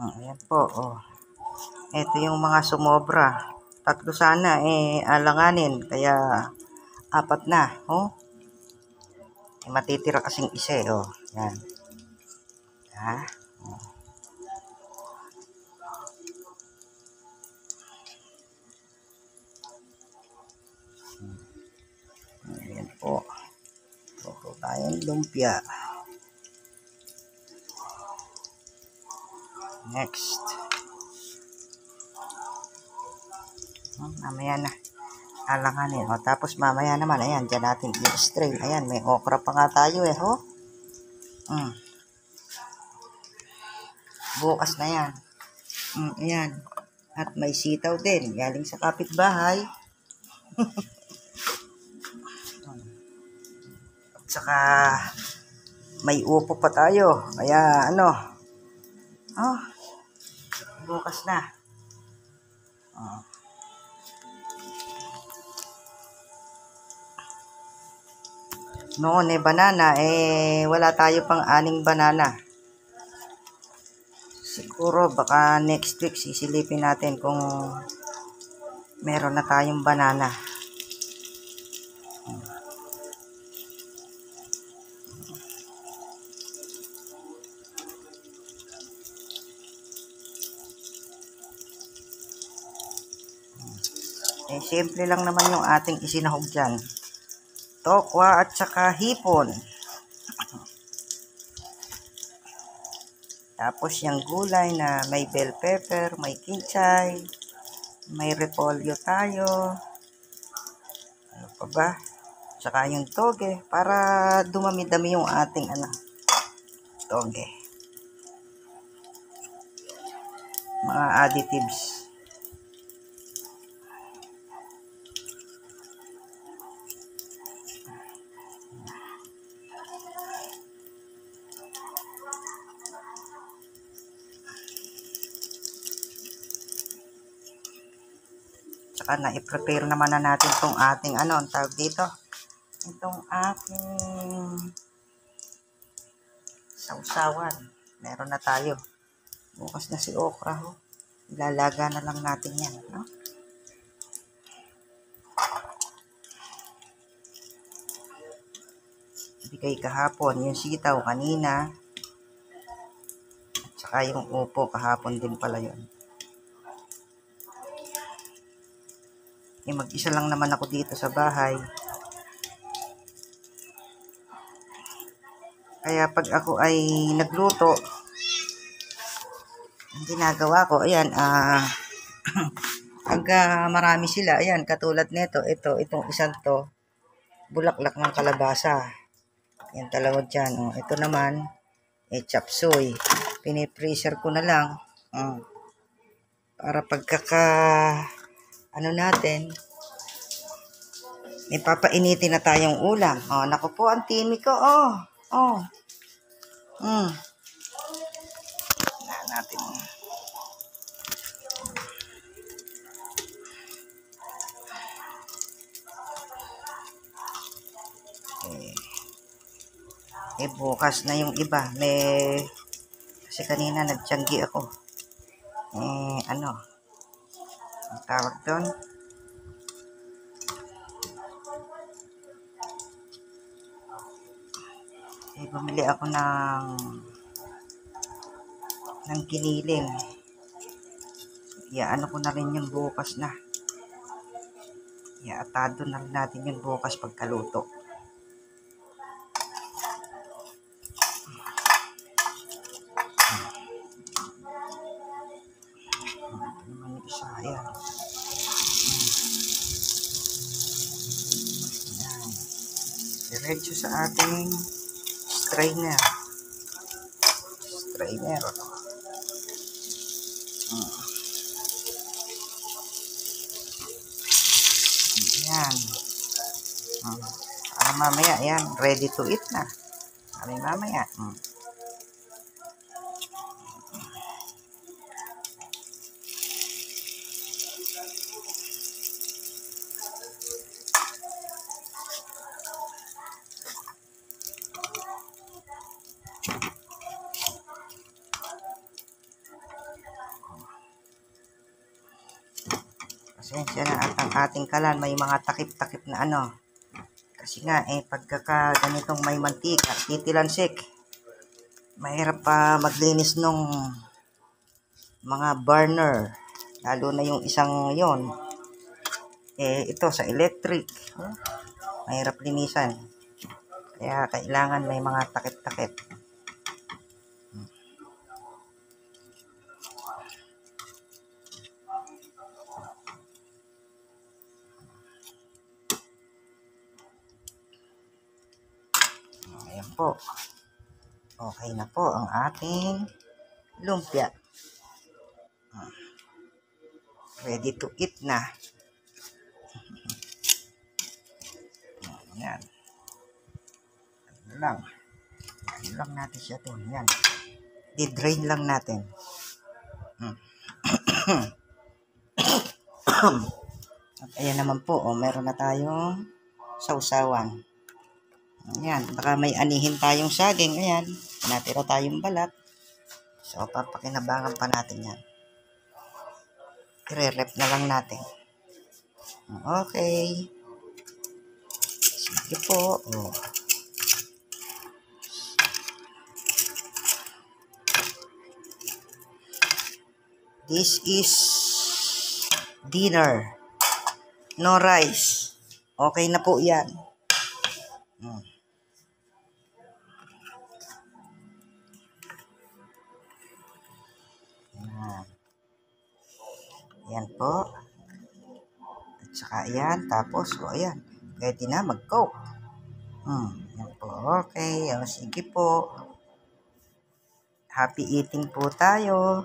Ayan po, oh. Ito yung mga sumobra. Tatlo sana, alanganin. Kaya, 4 na, oh. Matitira kasing isa, oh. Yan. Ha? Oh. Ayan po. Ito tayong lumpia. Next. Mamaya na. Alanganin. O, tapos mamaya naman, ayan, dyan natin i-strain. Ayan, may okra pa nga tayo ho. Bukas na yan. Ayan. At may sitaw din. Galing sa kapitbahay. At saka, may upo pa tayo. Kaya, bukas na. Noon banana, wala tayo pang 6 banana. Siguro baka next week sisilipin natin kung meron na tayong banana. Simple lang naman yung ating isinahog dyan. Tokwa at saka hipon. Tapos yung gulay na may bell pepper, may kinchay, may repolyo tayo. Ano pa ba? Saka yung toge para dumami-dami yung ating toge. Mga additives. Saka na-prepare naman na natin itong ating ang tawag dito. Itong ating sausawan. Meron na tayo. Bukas na si okra ho. Ilalaga na lang natin yan. No? Bigay kahapon. Yung sitaw kanina. At saka yung upo kahapon din pala yun. Mag-isa lang naman ako dito sa bahay. Kaya pag ako ay nagluto, ang ginagawa ko, ayan, pag marami sila, ayan, katulad nito, itong isang to, bulaklak ng kalabasa. Yan, dalawa dyan. Oh. Ito naman, chapsuy. Pinipreser ko na lang. Para natin, ipapainitin na tayong ulam. Naku po, ang timi ko, natin. Bukas na yung iba. Kasi kanina nagtiyanggi ako. Ang tawag doon? Bumili ako ng giniling. Ko na rin yung bukas na. Atado na rin natin yung bukas pagkaluto. Ayan. Diretso sa ating strainer. Ayan. Para mamaya, ayan, ready to eat na. Mamaya. Pasensya na at ang ating kalan may mga takip-takip na ano. Kasi nga pagkaka ganitong may mantika, titilansik. Mahirap pa maglinis nung mga burner. Lalo na yung isang yon. Ito sa electric. Mahirap linisan. Kaya kailangan may mga takip-takip. Ayan po. Okay na po ang ating lumpia. Ready to eat na. Ayan. Ano lang natin siya to. Ayan. Di-drain lang natin. At ayan naman po, meron na tayong sausawan. Ayan, baka may anihin tayong saging. Ayan, natira tayong balat. So, papakinabangan pa natin yan. I-rep na lang natin. Okay. Sige po. This is dinner. No rice. Okay na po yan. Yan po. At saka yan. Tapos, ayan. Pwede na mag-coke. Yan po. Okay. Sige po. Happy eating po tayo.